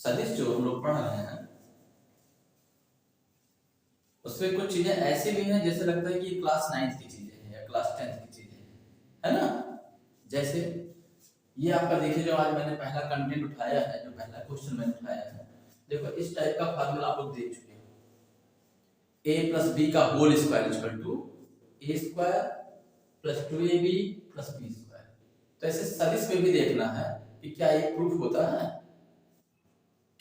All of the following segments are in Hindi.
सदिश जो हम लोग पढ़ रहे हैं उसमें कुछ चीजें ऐसी भी हैं जैसे लगता है कि क्लास 9th की चीजें हैं या क्लास 10th की चीजें हैं, है ना। जैसे ये आपका देखिए, जो आज मैंने पहला कंटेंट उठाया है, जो पहला क्वेश्चन मैंने उठाया है, देखो इस टाइप का फार्मूला आप लोग देख चुके हो। a प्लस बी का whole square equal to A square plus 2ab plus B square. तो ऐसे सदिश में भी देखना है कि क्या ये प्रूफ होता है,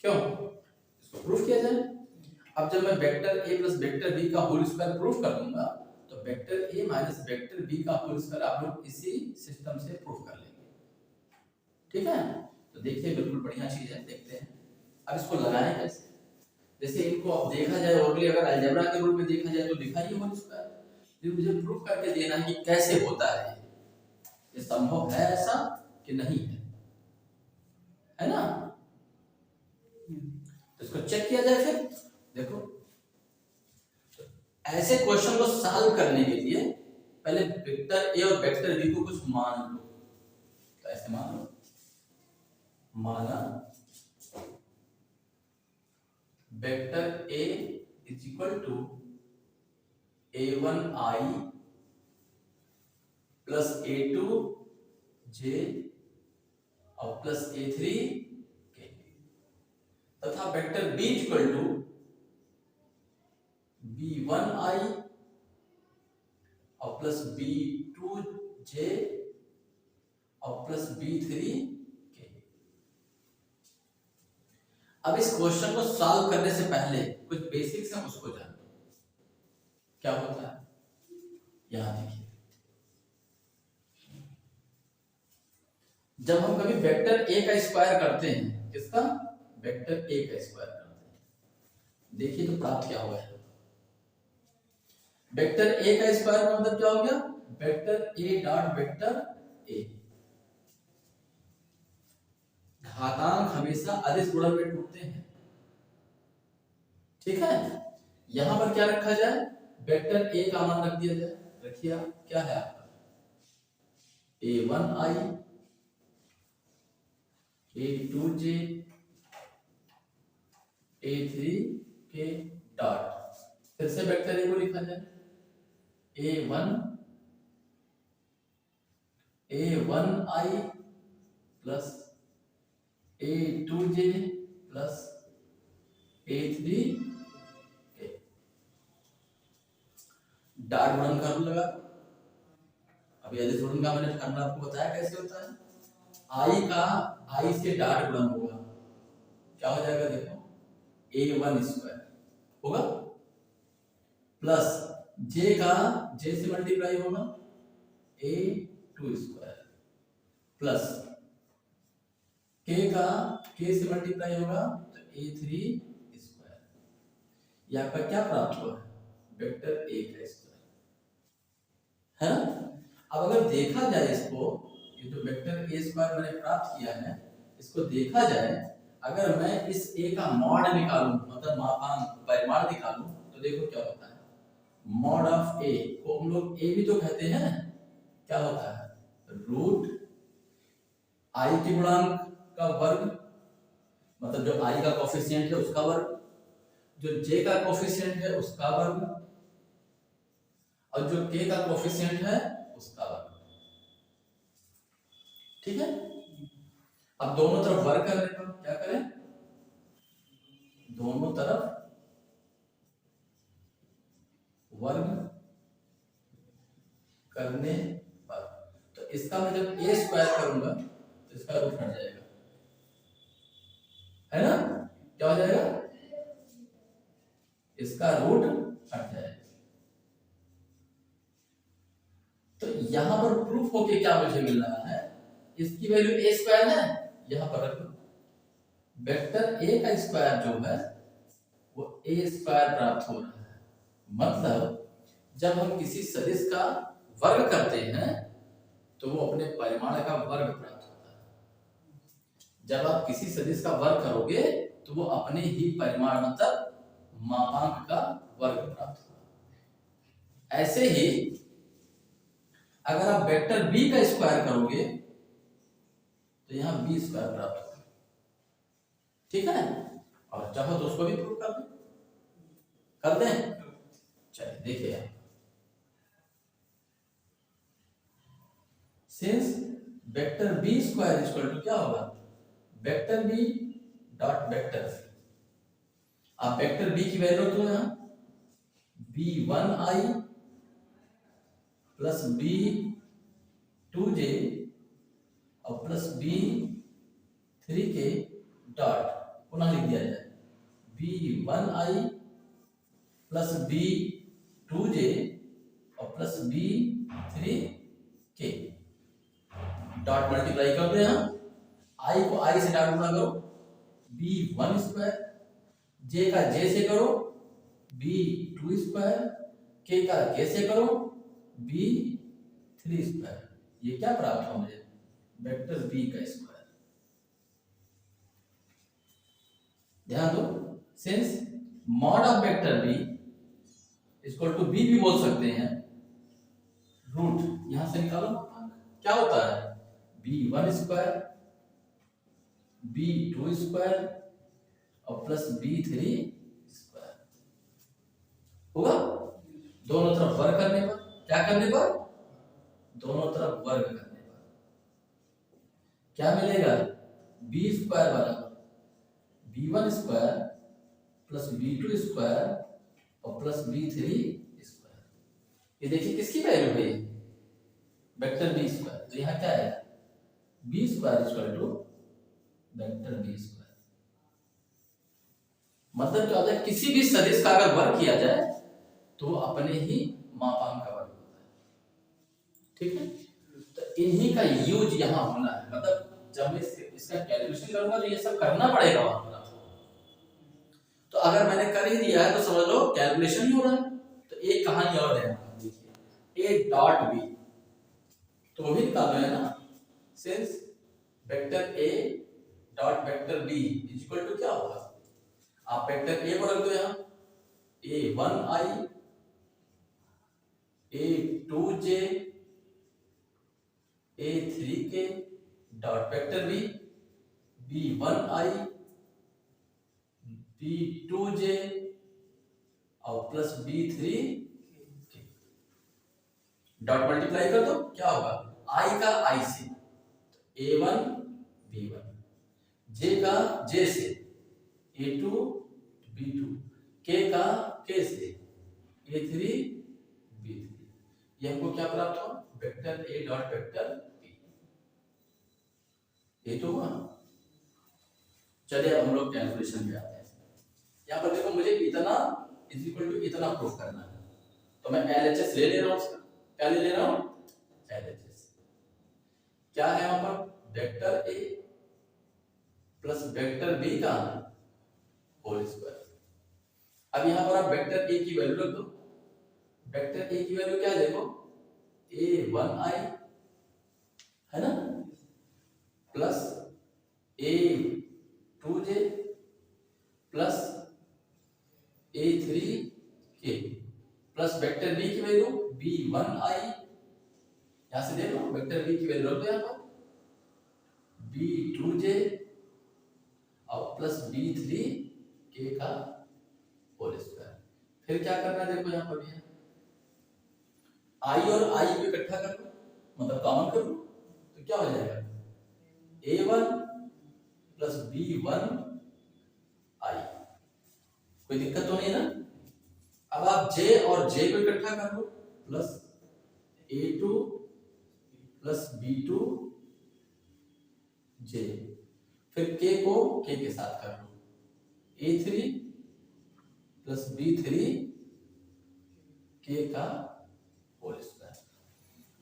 क्यों इसको प्रूफ किया जाए। अब जब मैं vector a plus vector b का होल स्क्वायर प्रूफ कर दूंगा तो vector a minus vector b का होल स्क्वायर आप लोग इसी सिस्टम से प्रूफ कर लेंगे, ठीक है। तो देखिए बिल्कुल बढ़िया चीज है, देखते हैं अब इसको लगाएं कैसे। जैसे इनको अब देखा जाए और भी अगर अलजेब्रा के रूप में देखा जाए तो लिखा ही होल स्क्वायर, लेकिन मुझे प्रूफ करके देना है कि कैसे होता है, ये संभव है ऐसा कि नहीं है ना। तो इसको चेक किया जाए फिर। देखो ऐसे क्वेश्चन को सॉल्व करने के लिए पहले वेक्टर ए और वेक्टर बी को कुछ मान लो। तो ऐसे मान लो, माना vector A is equal to a1i plus a2j और प्लस a3k तथा vector b equal to b1i और प्लस b2j और प्लस b3k। अब इस क्वेश्चन को सॉल्व करने से पहले कुछ बेसिक्स हैं उसको जानो। क्या होता है यहां देखिए, जब हम कभी वेक्टर a का स्क्वायर करते हैं, किसका, वेक्टर a का स्क्वायर करते हैं, देखिए तो प्राप्त क्या हुआ है। वेक्टर a का स्क्वायर का मतलब क्या हो गया, vector a dot vector a। घातांक हमेशा अदिश गुणन में टूटते हैं, ठीक है। यहां पर क्या रखा जाए, वेक्टर a का मान रख दिया जाए। रखिए क्या है आपका a1i a2j a3k डॉट, फिर से वेक्टर a को लिखा जाए a1i plus a2j plus a3k dot गुणन का रूल लगा। अभी अदिश गुणन का मैंने फार्मूला आपको बताया कैसे होता है। i का i से डॉट गुणन होगा, क्या हो जाएगा देखो a1 स्क्वायर होगा प्लस j का j से मल्टीप्लाई होगा a2 स्क्वायर प्लस k का k से मल्टीप्लाई होगा तो a3 स्क्वायर। ये आपका क्या प्राप्त हुआ है, वेक्टर a का स्क्वायर है ना। अब अगर देखा जाए इसको, ये जो वेक्टर a स्क्वायर मैंने प्राप्त किया है, इसको देखा जाए, अगर मैं इस a का मॉड निकालूं, मतलब मापांक परिमाण निकालूं, तो देखो क्या होता है। मॉड ऑफ a को हम लोग a भी तो कहते हैं, क्या होता है, रूट i के गुणांक का वर्ग, मतलब जो i का कोफिशिएंट है उसका वर्ग, जो j का कोफिशिएंट है उसका वर्ग, और जो k का कोफिशिएंट है उसका वर्ग, ठीक है। अब दोनों तरफ वर्ग करने पर क्या करें, दोनों तरफ वर्ग करने पर, तो इसका मैं जब a स्क्वायर करूंगा तो इसका रूट हट जाएगा, है ना। क्या हो जाएगा, इसका रूट हट जाएगा। तो यहां पर प्रूफ होके क्या मुझे मिल रहा है, इसकी वैल्यू a स्क्वायर है, यहां पर रख दो। वेक्टर a का स्क्वायर जो है वो a स्क्वायर प्राप्त हो रहा है। मतलब जब हम किसी सदिश का वर्ग करते हैं तो वो अपने परिमाण का वर्ग प्राप्त होता है। जब आप किसी सदिश का वर्ग करोगे तो वो अपने ही परिमाण मतलब मापांक का वर्ग प्राप्त होगा। ऐसे ही अगर आप वेक्टर b का स्क्वायर करोगे तो यहां b स्क्वायर प्राप्त होगा। ठीक है, और चाहो तो उसको भी प्रूव कर दें। चलिए देखिए, since vector B square equal to क्या होगा, vector B dot vector C. आप वेक्टर बी की वैल्यू रख लो यहाँ, b1i प्लस b2j और प्लस b3k डॉट पुनः लिख दिया जाए, b1i प्लस b2j और प्लस b3k डॉट मल्टीप्लाई कर दो यहाँ, i को i से डॉट गुणा करो, b1 स्क्वायर, j का j से करो, b2 स्क्वायर, k का k से करो, b3 स्क्वायर। ये क्या प्राप्त हो मुझे, वेक्टर b का स्क्वायर। ध्यान दो, since mod of vector b equal to b भी बोल सकते हैं, रूट यहां से निकालो, क्या होता है b1 स्क्वायर, b2 स्क्वायर और प्लस b3 स्क्वायर होगा। दोनों तरफ वर्ग करने पर क्या करने पर, दोनों तरफ वर्ग करने पर क्या मिलेगा, b स्क्वायर बराबर b1 square plus b2 square और प्लस b3 स्क्वायर। ये देखिए किसकी वैल्यू है, वेक्टर b स्क्वायर। तो यहाँ क्या है, b square equal to vector b square. मतलब क्या होता है, किसी भी सदिश का अगर वर्ग किया जाए तो अपने ही मापांक का वर्ग होता है, ठीक है। तो इन्हीं का यूज यहाँ होना है, मतलब जब मैं इसका कैलकुलेशन करूंगा तो ये सब करना पड़ेगा वहां पर आपको। तो अगर मैंने कर ही दिया है तो समझ लो कैलकुलेशन ही हो रहा है। तो एक कहानी और है, देखिए a डॉट b, तो वो भी निकालना है ना, since vector a dot vector b equal to क्या होगा, आप वेक्टर a को रख दो यहाँ, a1i a2j a3k dot vector b b1i b2j और प्लस b3k डॉट मल्टीप्लाई कर दो, क्या होगा, i का i से a1 b1, j का j से a2 b2, k का k से a3 b3। ये हमको क्या प्राप्त हो, vector a dot vector b। ये तो हुआ। चलिए अब हम लोग कैलकुलेशन में आते हैं। यहाँ पर देखो मुझे इतना इज इक्वल टू इतना प्रूफ करना है, तो मैं LHS ले रहा हूँ उसका, क्या ले रहा हूँ, LHS। क्या है यहाँ पर, vector a plus vector b का होल स्क्वायर। अब यहाँ पर आप वेक्टर a की वैल्यू रख दो, वेक्टर a की वैल्यू क्या है, देखो a1i है ना, plus a2j plus a3k plus vector b की वैल्यू b1i, यहां से देख लो वेक्टर b की वैल्यू रख दो यहाँ पर, b2j और प्लस b3k का होल स्क्वायर। फिर क्या करना है, देखो यहाँ पर भी है i और i को इकट्ठा कर लो, मतलब कॉमन कर लो, तो क्या हो जाएगा a1 प्लस b1i, कोई दिक्कत तो नहीं ना। अब आप j और j को इकट्ठा कर लो, plus a2 plus b2 j, फिर k को k के साथ कर लो, a3 प्लस b3 k का होल स्क्वायर।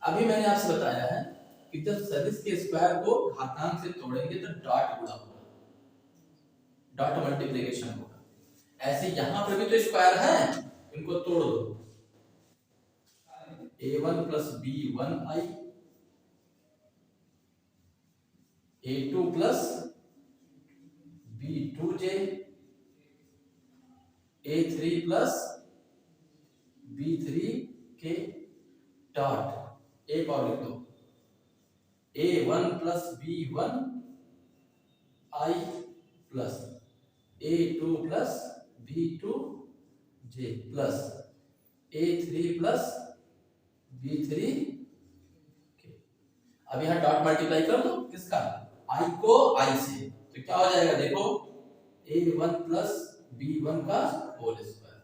अभी मैंने आपसे बताया है कि जब सदिश के स्क्वायर को घातांक से तोड़ेंगे तो डॉट गुणा होगा, डॉट मल्टीप्लिकेशन होगा। ऐसे यहां पर भी तो स्क्वायर है, इनको तोड़ दो, a1 plus b1i a2 plus b2j a3 plus b3k dot एक और लिख दो, a1 plus b1i plus A2 plus B2J plus A3 plus B3। अब यहाँ डॉट मल्टीप्लाई कर दो किसका, I को I से, तो क्या हो जाएगा देखो, A1 प्लस B1 का होल स्क्वायर,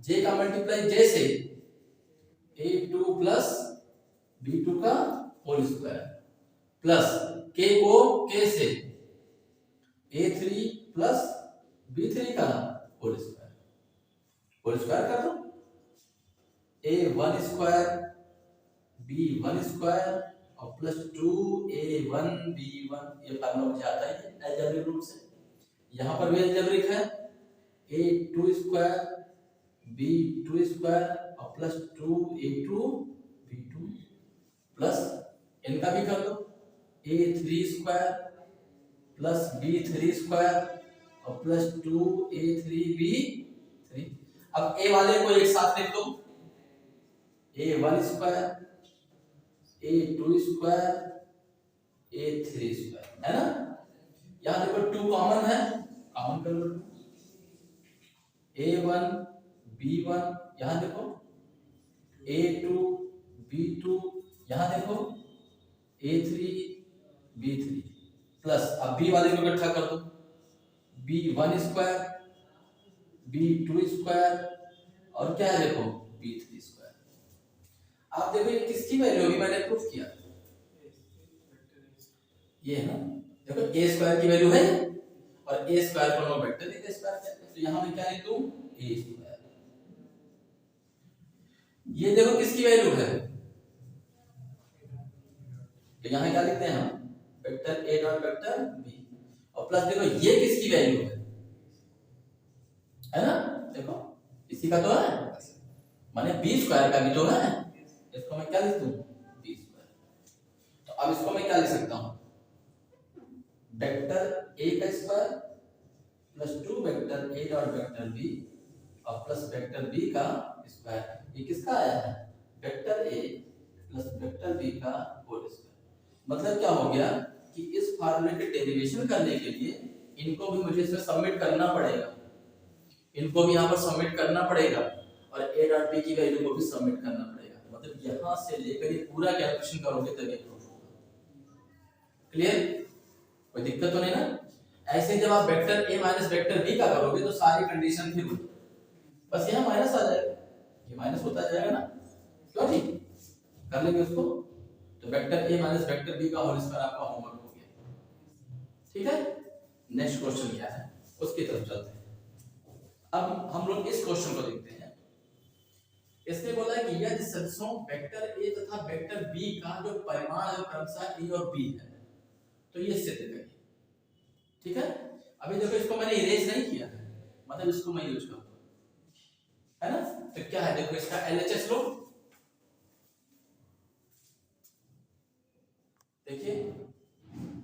J का मल्टीप्लाई J से A2 प्लस B2 का होल स्क्वायर प्लस K को K से A3 प्लस B3 का होल स्क्वायर कर दो, A1 स्क्वायर B1 स्क्वायर और प्लस 2A1 B1, ये फार्मूला मुझे आता है अलजेब्रिक रूप से, यहाँ पर भी अलजेब्रिक है, A2 स्क्वायर B2 स्क्वायर और प्लस 2A2 B2 प्लस इनका भी कर दो, A3 square plus B3 square और प्लस 2A3 B3। अब A वाले को एक साथ लिख दो, A1 square A2 square A3 square, है ना। यहाँ देखो 2 कॉमन है, कॉमन कर लो, A1 B1, यहाँ देखो A2 B2, यहाँ देखो A3 B3 प्लस अब B वाले को इकट्ठा कर दो, B1 स्क्वायर B2 स्क्वायर और क्या है देखो B3 स्क्वायर। आप देखो ये किसकी वैल्यू होगी, मैंने प्रूफ किया, ये है ना, देखो A स्क्वायर की वैल्यू है और A स्क्वायर को हम वेक्टर देते स्क्वायर कहते हैं, तो यहाँ मैं क्या लिख दूं A स्क्वायर। ये देखो किसकी वैल्यू है, तो यहाँ क्या लिखते हैं हम, vector A dot vector B और प्लस देखो ये किसकी वैल्यू है ना, देखो इसी का तो है, माने B स्क्वायर का भी तो है, इसको मैं क्या लिख दूं B स्क्वायर। तो अब इसको मैं क्या लिख सकता हूं, वेक्टर A का square plus 2 vector A dot vector B और प्लस वेक्टर B का स्क्वायर, ये किसका आया है, vector A plus vector B का होल स्क्वायर। मतलब क्या हो गया कि इस फार्मूले के डेरिवेशन करने के लिए इनको भी मुझे इसमें सबमिट करना पड़ेगा, इनको भी यहाँ पर सबमिट करना पड़ेगा और A डॉट B की वैल्यू को भी सबमिट करना पड़ेगा, मतलब यहाँ से लेकर ये पूरा कैलकुलेशन करोगे तभी प्रूफ होगा। क्लियर, कोई दिक्कत तो नहीं ना। ऐसे जब आप vector A minus vector B का करोगे तो सारी कंडीशन फिर होगी, बस यहाँ माइनस आ जाएगा, ये माइनस होता जाएगा ना, क्यों ठीक कर लेंगे उसको। तो vector A minus vector B का होल स्क्वायर आपका होमवर्क हो गया, ठीक है। नेक्स्ट क्वेश्चन क्या है उसकी तरफ चलते हैं। अब हम लोग इस क्वेश्चन को देखते हैं, इसने बोला है कि यदि सदिशों वेक्टर A तथा वेक्टर B का जो परिमाण है क्रमशः A और B है तो ये सिद्ध करिए, ठीक है। अभी देखो इसको मैंने इरेज नहीं किया है, मतलब इसको मैं यूज करूंगा, है ना। तो क्या है देखो इसका LHS लो, देखिए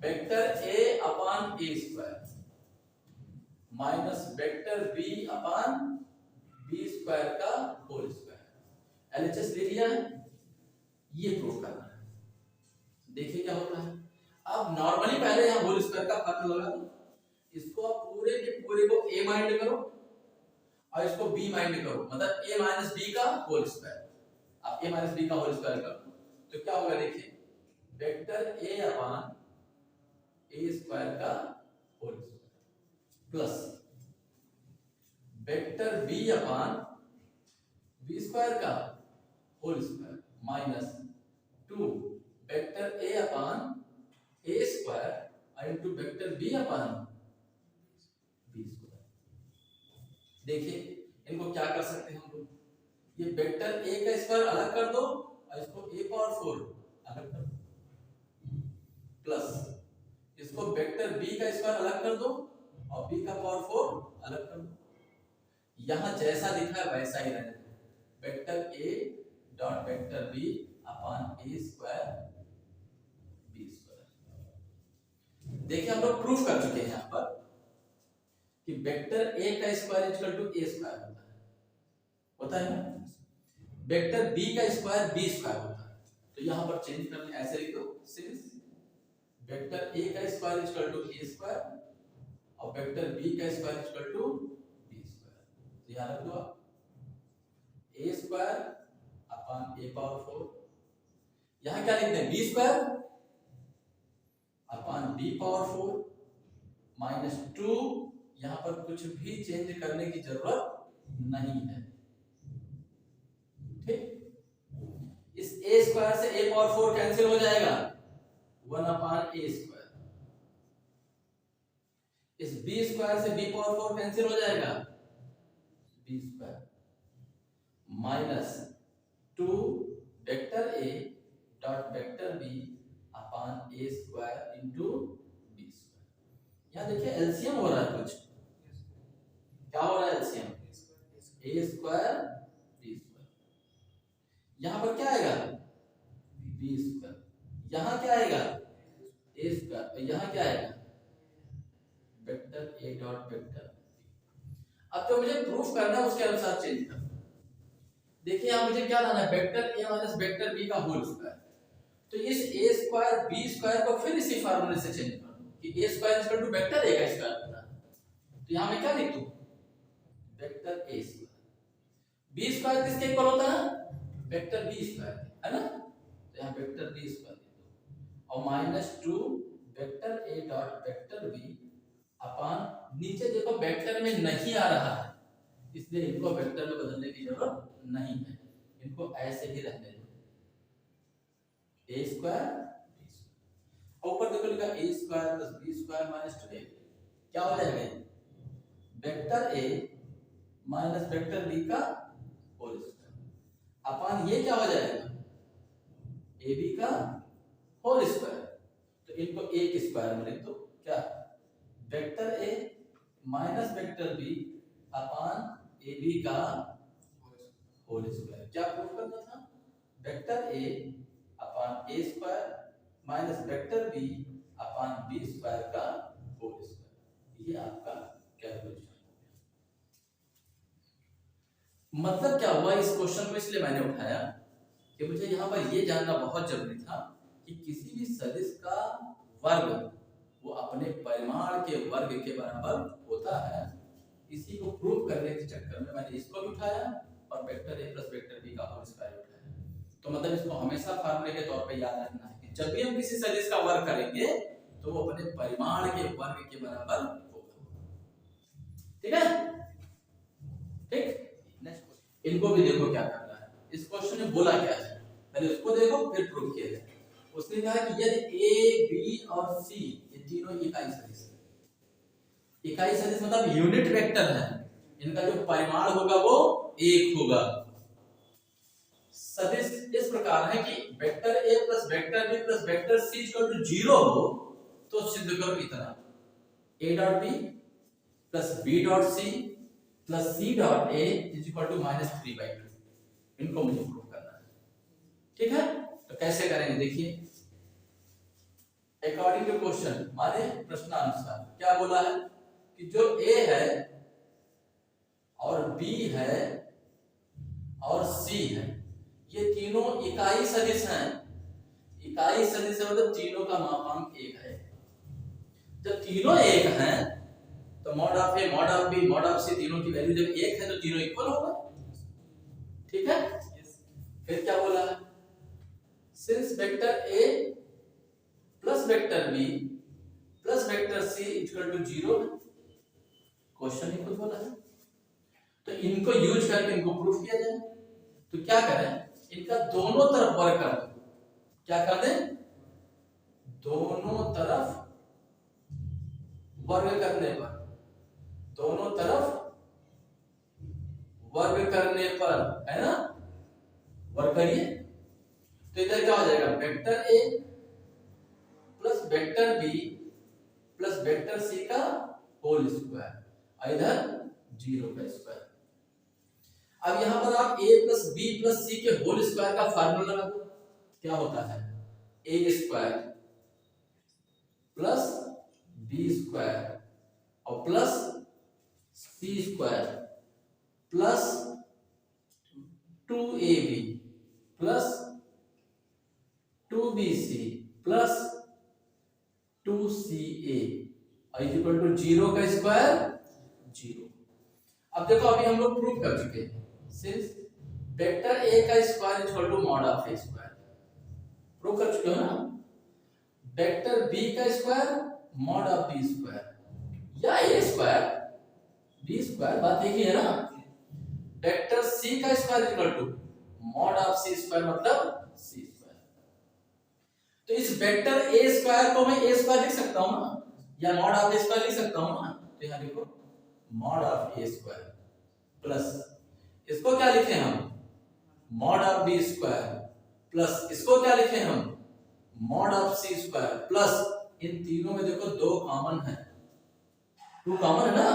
vector A upon A square minus vector B upon B square का होल स्क्वायर, LHS ले लिया है, ये प्रूव करना है। देखिए क्या होता है, अब नॉर्मली पहले यहाँ होल स्क्वायर का फॉर्मूला लगा दो, इसको आप पूरे के पूरे को A माइंड करो और इसको B माइंड करो, मतलब A माइनस B का होल स्क्वायर, आप A माइनस B का होल स्क्वायर कर दो तो क्या होगा देखिए, vector A upon A square का whole square plus vector B upon B square का whole square minus 2 vector A upon A square into vector B upon B square. देखिए इनको क्या कर सकते हैं हम लोग, ये वेक्टर A का स्क्वायर अलग कर दो और इसको A पावर 4 अलग कर दो प्लस इसको वेक्टर B का स्क्वायर अलग कर दो और B का पावर 4 अलग कर दो, यहां जैसा लिखा है वैसा ही रहने दो, vector A dot vector B upon A square B square. देखिए हम लोग प्रूफ कर चुके हैं यहां पर कि वेक्टर A का square equal to A square होता है ना, वेक्टर B का स्क्वायर B स्क्वायर होता है, तो यहां पर चेंज करने ऐसे लिख दो, सिंस वेक्टर A का square equal to A square और वेक्टर बी का square equal to B square. ध्यान रख दो आप, A square upon A power 4, यहां क्या लिखते हैं, B square upon B power 4 minus 2, यहां पर कुछ भी चेंज करने की जरूरत नहीं है। ठीक, इस ए स्क्वायर से ए पावर 4 कैंसिल हो जाएगा, 1 अपॉन ए स्क्वायर। इस बी स्क्वायर से बी पावर 4 कैंसिल हो जाएगा, B square minus 2 vector A dot vector B upon A square into B square. यहां देखिए एलसीएम हो रहा है, कुछ क्या हो रहा है, एलसीएम ए स्क्वायर बी स्क्वायर। यहां पर क्या आएगा, बी स्क्वायर, यहां क्या आएगा, ए स्क्वायर, यहां क्या आएगा, वेक्टर ए डॉट वेक्टर। अब जो मुझे प्रूफ करना है उसके अनुसार चेंज कर। देखिए यहां मुझे क्या लाना है, vector A minus vector B का होल स्क्वायर। तो इस ए स्क्वायर बी स्क्वायर को फिर इसी फार्मूले से चेंज कर दूं कि A square equal to vector A का स्क्वायर होता है। तो यहां मैं क्या लिख दूं, vector A square, B square किसके इक्वल होता है, वेक्टर बी स्क्वायर, है ना। तो यहां वेक्टर बी स्क्वायर लिख दो और minus 2 vector A dot vector B upon, नीचे देखो वेक्टर में नहीं आ रहा है इसलिए इनको वेक्टर में बदलने की जरूरत नहीं है, इनको ऐसे ही रहने दो, ए स्क्वायर बी स्क्वायर। ऊपर देखो लिखा A square plus B square minus 2a, क्या हो जाएगा, vector A minus vector B का होल स्क्वायर अपॉन ये क्या हो जाएगा, ए बी का होल स्क्वायर। तो इनको ए के स्क्वायर में लिख दो, क्या, vector A minus vector B upon A B का होल स्क्वायर। क्या प्रूफ करना था, vector A upon A square minus vector B upon B square का होल स्क्वायर। ये आपका कैलकुलेशन हो गया। मतलब क्या हुआ, इस क्वेश्चन को इसलिए मैंने उठाया कि मुझे यहाँ पर ये जानना बहुत जरूरी था कि किसी भी सदिश का वर्ग वो अपने परिमाण के वर्ग के बराबर होता है। इसी को प्रूव करने के चक्कर में मैंने इसको भी उठाया और vector A plus vector B का होल स्क्वायर उठाया। तो मतलब इसको हमेशा फार्मूले के तौर पे याद रखना है कि जब भी हम किसी सदिश का वर्ग करेंगे तो वो अपने परिमाण के वर्ग के बराबर होगा। ठीक है, ठीक। नेक्स्ट इनको भी देखो क्या करना है, इस क्वेश्चन में बोला क्या है, पहले उसको देखो फिर प्रूव किया जाए। उसने कहा कि यदि ए बी और सी ये तीनों इकाई सदिश है, इकाई सदिश मतलब यूनिट वेक्टर है, इनका जो परिमाण होगा वो एक होगा। सदिश इस प्रकार है कि vector A plus vector B plus vector C equal to 0 हो तो सिद्ध करो इतना, A dot B plus B dot C plus C dot A is equal to -3/2। इनको मुझे प्रूव करना है। ठीक है, तो कैसे करेंगे देखिए, अकॉर्डिंग टू क्वेश्चन माने प्रश्नानुसार क्या बोला है कि जो ए है और बी है और सी है ये तीनों इकाई सदिश हैं। इकाई सदिश मतलब तीनों का मापांक एक है। जब तीनों एक हैं तो mod of A mod of B mod of C तीनों की वैल्यू जब एक है तो तीनों इक्वल होगा। ठीक है, फिर क्या बोला है, since vector A plus vector B plus vector C equal to 0, question ही खुद बोला है, तो इनको यूज करके इनको प्रूफ किया जाए। तो क्या करें, इनका दोनों तरफ वर्ग कर दो। क्या कर दें, दोनों तरफ वर्ग करने पर, दोनों तरफ वर्ग करने पर, है ना, वर्ग करिए तो इधर क्या हो जाएगा, vector A plus vector B plus vector C का होल स्क्वायर और इधर 0 का स्क्वायर। अब यहां पर आप a प्लस बी प्लस सी के होल स्क्वायर का फार्मूला लगा दो। क्या होता है, a square plus B square और plus C square plus 2ab plus 2bc plus 2ca is equal to 0 का स्क्वायर 0। अब देखो अभी हम लोग प्रूव कर चुके हैं सिंस वेक्टर ए का square is equal to mod of A square, prove कर चुके हो ना। वेक्टर बी का square mod of B square या ए स्क्वायर बी स्क्वायर, बात एक ही है ना। वेक्टर सी का square is equal to mod of C square मतलब सी स्क्वायर। तो इस वेक्टर ए स्क्वायर को मैं ए स्क्वायर लिख सकता हूं ना, या मॉड ऑफ ए स्क्वायर लिख सकता हूं ना। तो यहां देखो mod of A square plus इसको क्या लिखे हम mod of B square plus इसको क्या लिखे हम mod of C square plus इन तीनों में देखो 2 कॉमन है, 2 कॉमन है ना,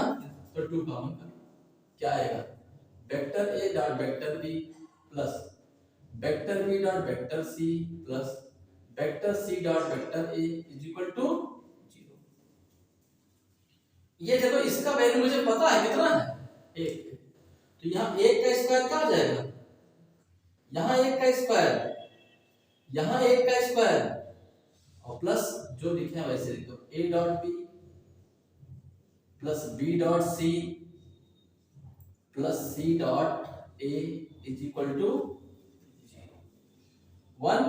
तो 2 कॉमन कर क्या आएगा vector A dot vector B plus vector B dot vector C plus vector C dot vector A is equal to 0। ये देखो इसका वैल्यू मुझे पता है कितना है 1, तो यहाँ 1 का स्क्वायर क्या हो जाएगा, यहाँ 1 का स्क्वायर, यहाँ 1 का स्क्वायर और प्लस जो लिखे हैं वैसे लिखो a dot B plus b dot C plus c dot a is equal to 1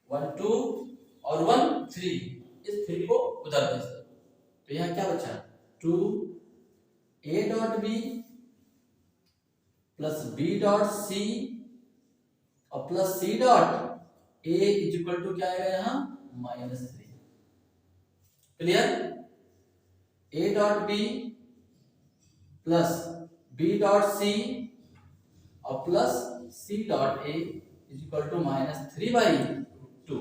1 2 और 1 3, इस 3 को उधर भेज दो। तो यहाँ क्या बचा 2 a dot b plus b dot c और plus c dot a is equal to क्या आएगा यहाँ -3। Clear, a dot b plus b dot c और plus c dot a is equal to -3/2।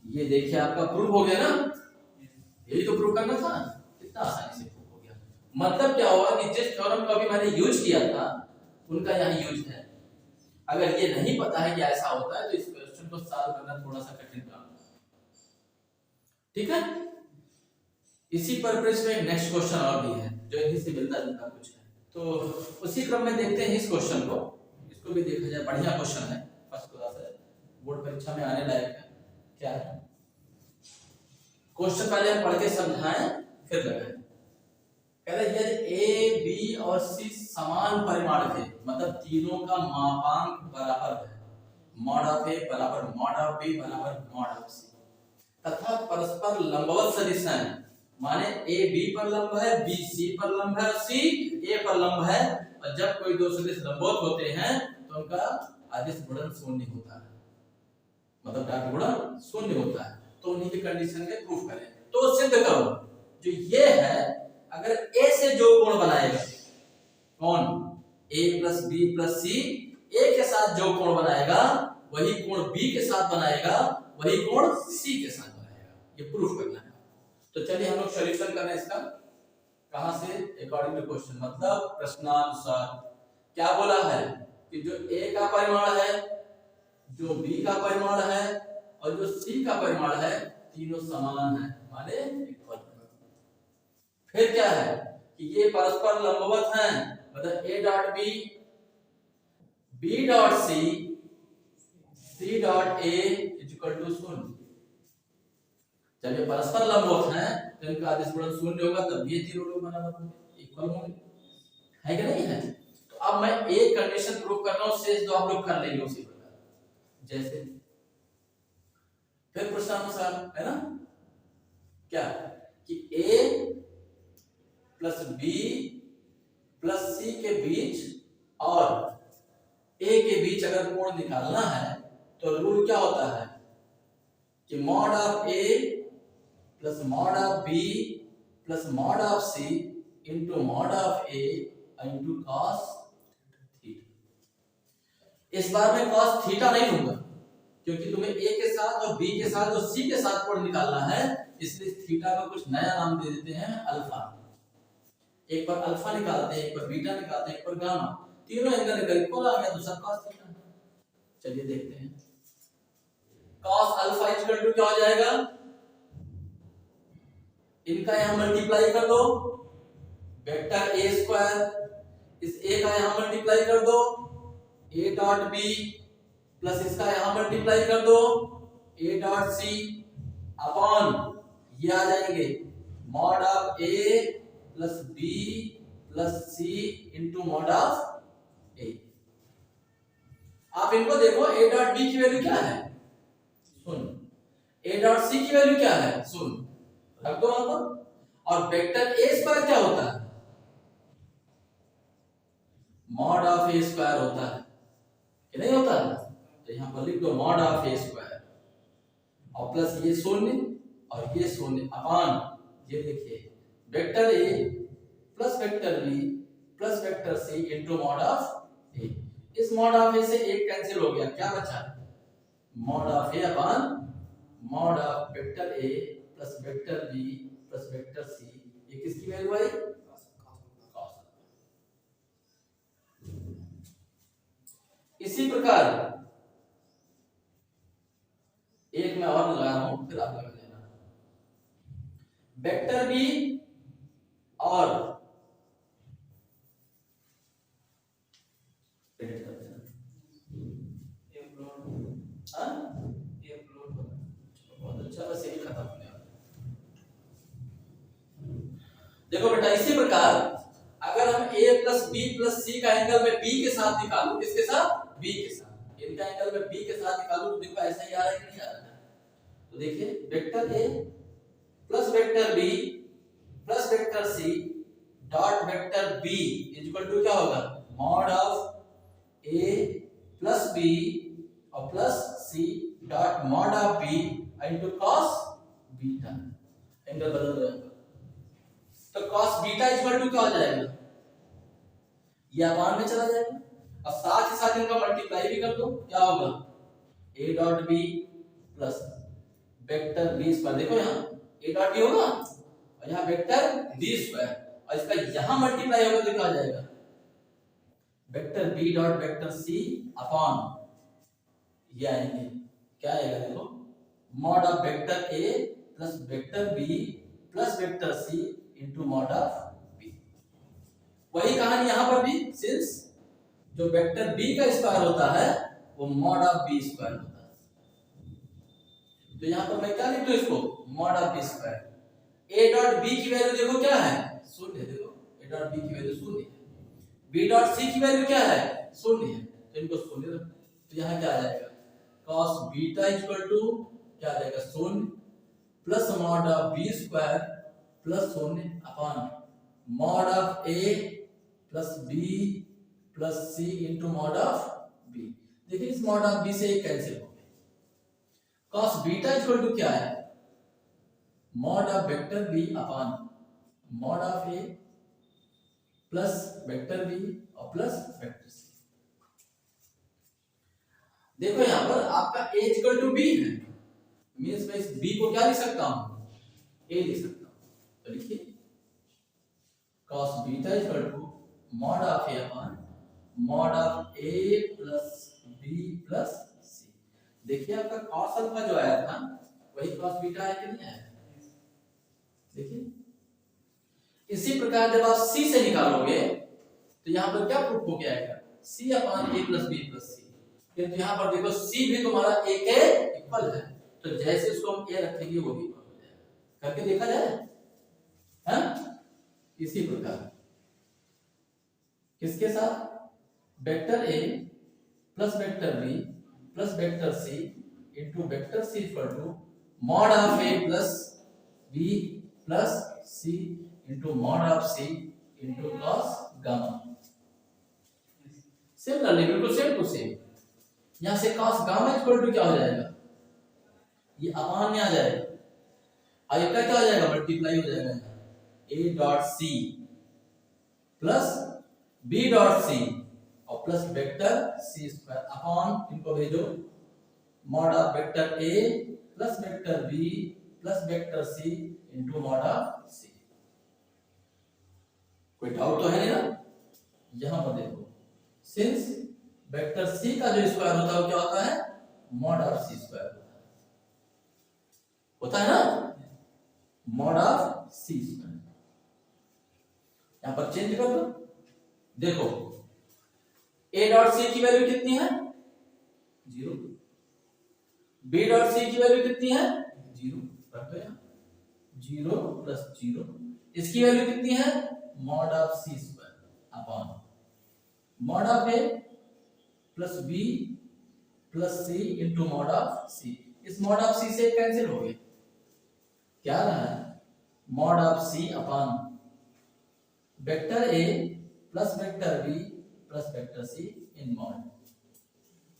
ये देखिए आपका प्रूफ हो गया ना, यही तो प्रूफ करना था, कितना आसानी से प्रूफ हो गया। मतलब क्या हुआ कि जिस थ्योरम को अभी मैंने यूज किया था उनका यहाँ यूज है। अगर ये नहीं पता है कि ऐसा होता है तो इस क्वेश्चन को सॉल्व करना थोड़ा सा कठिन काम है, ठीक है। इसी पर्पस में नेक्स्ट क्वेश्चन और भी है जो इन्हीं से मिलता जुलता कुछ है, तो उसी क्रम में देखते हैं इस क्वेश्चन को, इसको भी देखा जाए। बढ़िया क्वेश्चन है, फर्स्ट क्लास है, बोर्ड परीक्षा में आने लायक है। क्या है क्वेश्चन, पहले हम पढ़ के समझाएं फिर लगाएं। कह रहे यदि ए बी और सी समान परिमाण के, मतलब तीनों का मापांक बराबर है, मॉड ऑफ ए बराबर मॉड ऑफ बी बराबर मॉड ऑफ सी, तथा परस्पर लंबवत सदिश हैं, माने ए बी पर लंब है, बी सी पर लंब है, सी ए पर लंब है, और जब कोई दो सदिश लंबवत होते हैं तो उनका अदिश गुणन शून्य होता है, मतलब डॉट गुणन शून्य होता है। तो उन्हीं की कंडीशन में प्रूफ करें। तो सिद्ध करो जो ये है, अगर ए से जो कोण बनाएगा, कौन a प्लस बी प्लस सी, ए के साथ जो कोण बनाएगा वही कोण बी के साथ बनाएगा, वही कोण सी के साथ बनाएगा, ये प्रूफ करना है। तो चलिए हम लोग सॉल्यूशन करना है इसका, कहां से, अकॉर्डिंग टू क्वेश्चन, मतलब प्रश्नानुसार। क्या बोला है कि जो a का परिमाण है, जो b का परिमाण है और जो c का परिमाण है, तीनों समान है, माने इक्वल। फिर क्या है कि ये परस्पर लंबवत हैं, मतलब a dot b b dot c c dot a is equal to 0। जब ये परस्पर लंबवत हैं तो इनका अदिश गुणन 0 होगा, तब ये तीनों लोग बराबर होंगे, इक्वल होंगे, है कि नहीं है। तो अब मैं एक कंडीशन प्रूव कर रहा हूं, शेष दो आप लोग कर लेंगे उसी प्रकार जैसे। फिर प्रश्नानुसार है ना, क्या कि a प्लस बी प्लस सी के बीच और ए के बीच अगर कोण निकालना है तो रूल क्या होता है कि mod of A plus mod of B plus mod of C into mod of A into cos theta. इस बार मैं कॉस थीटा नहीं लूंगा क्योंकि तुम्हें ए के साथ और बी के साथ और सी के साथ कोण निकालना है, इसलिए थीटा का कुछ नया नाम दे देते हैं अल्फा। एक पर अल्फा निकालते हैं, एक पर बीटा निकालते हैं, एक पर गामा, तीनों एंगल निकल इक्वल आ गया, दूसरा cos थीटा। चलिए देखते हैं cos अल्फा इक्वल टू क्या हो जाएगा, इनका यहां मल्टीप्लाई कर दो, वेक्टर a स्क्वायर, इस a का यहां मल्टीप्लाई कर दो, a डॉट b प्लस इसका यहां मल्टीप्लाई कर दो, a डॉट c अपॉन ये आ जाएंगे mod of A plus B plus C into mod of A. आप इनको देखो, ए डॉट बी की वैल्यू क्या है, शून्य। ए डॉट सी की वैल्यू क्या है, शून्य। रख दो वहां पर। और वेक्टर ए स्क्वायर क्या होता है, मॉड ऑफ ए स्क्वायर होता है कि नहीं होता है? तो यहां पर लिख दो मॉड ऑफ ए स्क्वायर और प्लस ये शून्य और ये शून्य अपान ये देखिए vector A plus vector B plus vector C into mod of A. इस मॉड ऑफ ए से एक कैंसिल हो गया, क्या बचा, mod of A upon mod of vector A plus vector B plus vector C. ये किसकी वैल्यू आई, इसी प्रकार एक मैं और लगा रहा हूं, फिर आप लगा लेना। वेक्टर बी और बहुत अच्छा, बस यही खत्म हो गया। देखो बेटा, इसी प्रकार अगर हम a प्लस बी प्लस सी का एंगल में b के साथ निकालूं, किसके साथ, b के साथ, इनका एंगल में b के साथ निकालूं तो देखो ऐसा ही आ रहा है कि नहीं आ रहा है। तो देखिए vector a plus vector b plus vector c dot vector b equal to क्या होगा, mod of a plus b और plus c dot mod of b into cos beta. Angle बदल दो, तो cos बीटा इक्वल टू क्या हो जाएगा, ये अपान में चला जाएगा। अब साथ ही साथ इनका मल्टीप्लाई भी कर दो, क्या होगा, a dot b plus vector b square. देखो यहाँ a डॉट b होगा और यहाँ वेक्टर b स्क्वायर, और इसका यहाँ मल्टीप्लाई होगा तो क्या हो जाएगा, vector b dot vector c upon ये आएंगे, क्या आएगा देखो, mod of vector a plus vector b plus vector c into mod of b। वही कहानी यहां पर भी, सिंस जो वेक्टर b का स्क्वायर होता है वो मॉड ऑफ b स्क्वायर होता है, तो यहां पर मैं क्या लिख दूं इसको, mod of b square. a dot b की वैल्यू देखो क्या है, शून्य। देखो a डॉट b की वैल्यू शून्य है, b डॉट c की वैल्यू क्या है, शून्य है, तो इनको शून्य रखो। तो यहां क्या आ जाएगा, cos बीटा इक्वल टू क्या आ जाएगा, शून्य plus mod of b square plus शून्य upon mod of a plus b plus c into mod of b। देखिए इस मॉड ऑफ b से एक कैंसिल हो गया। cos बीटा इक्वल टू क्या है, mod of vector b upon mod of a plus vector b और प्लस वेक्टर c। देखो यहां पर आपका a इक्वल टू b है, मींस मैं इस b को क्या लिख सकता हूं, a लिख सकता हूं। तो लिखिए cos beta equal to mod of a upon mod of a plus b plus c। देखिए आपका cos अल्फा जो आया था वही cos बीटा है कि नहीं आया, देखिए। इसी प्रकार जब आप c से निकालोगे तो यहां पर क्या प्रूफ हो गया है, c upon a plus b plus c। किंतु यहां पर देखो c भी तुम्हारा a के इक्वल है, तो जैसे उसको हम a रखेंगे वो भी इक्वल हो जाएगा। करके देखा जाए, हैं? इसी प्रकार किसके साथ, vector a plus vector b plus vector c into vector c equal to mod of a plus b plus c into mod of c into cos gamma. Similarly बिल्कुल सेम टू सेम, यहां से cos गामा इक्वल टू क्या हो जाएगा, ये अपान में आ जाएगा और इसका क्या हो जाएगा, मल्टीप्लाई हो जाएगा, a dot c plus b dot c और plus vector c square upon इनको भेजो mod of vector a plus vector b plus vector c into mod of c। कोई डाउट तो है नहीं ना? यहां पर देखो, सिंस वेक्टर c का जो स्क्वायर होता है वो क्या होता है, मॉड ऑफ c स्क्वायर होता है ना, मॉड ऑफ c स्क्वायर। यहां पर चेंज कर दो, देखो a डॉट c की वैल्यू कितनी है, 0। b डॉट c की वैल्यू कितनी है, 0। रख दो यहां 0 प्लस 0, इसकी वैल्यू कितनी है mod of C square upon mod of A plus B plus C into mod of C. इस मॉड ऑफ सी से कैंसिल हो गया, क्या रहा है mod of C upon vector A plus vector B plus vector C in mod,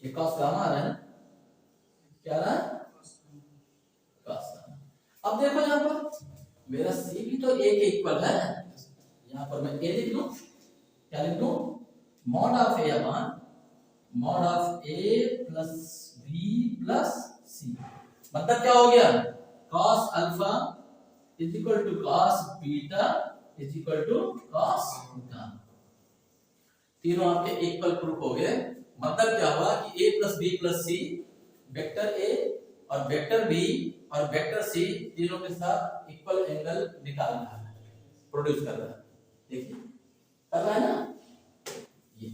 ये कॉस गामा आ रहा है, क्या रहा है कॉस गामा। अब देखो यहाँ पर मेरा सी भी तो ए के इक्वल है, यहाँ पर मैं ए लिख लूं, क्या लिख लूं mod of A upon mod of A plus B plus C, मतलब क्या हो गया cos alpha is equal to cos beta is equal to cos theta, तीनों आपके इक्वल प्रूफ हो गए। मतलब क्या हुआ कि a plus B plus C vector A और वेक्टर बी और वेक्टर सी तीनों के साथ इक्वल एंगल निकाल रहा है, प्रोड्यूस कर रहा है, देखिए कर रहा है ना ये।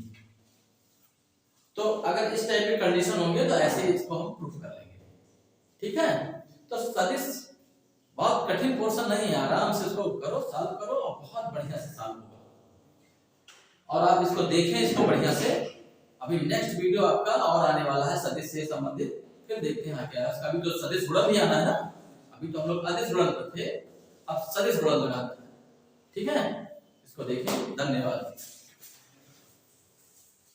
तो अगर इस टाइप के कंडीशन होंगे तो ऐसे इसको हम प्रूफ कर लेंगे, ठीक है। तो सदिश बहुत कठिन पोर्शन नहीं है, आराम से इसको करो, सॉल्व करो और बहुत बढ़िया से सॉल्व होगा, और आप इसको देखें इसको बढ़िया से। अभी नेक्स्ट वीडियो आपका और आने वाला है सदिश से संबंधित, फिर देखते हैं क्या है उसका। अभी तो सदिश गुणन भी आना है ना, अभी तो हम लोग अदिश गुणन पर थे, अब सदिश गुणन लगाते हैं, ठीक है। इसको देखें, धन्यवाद।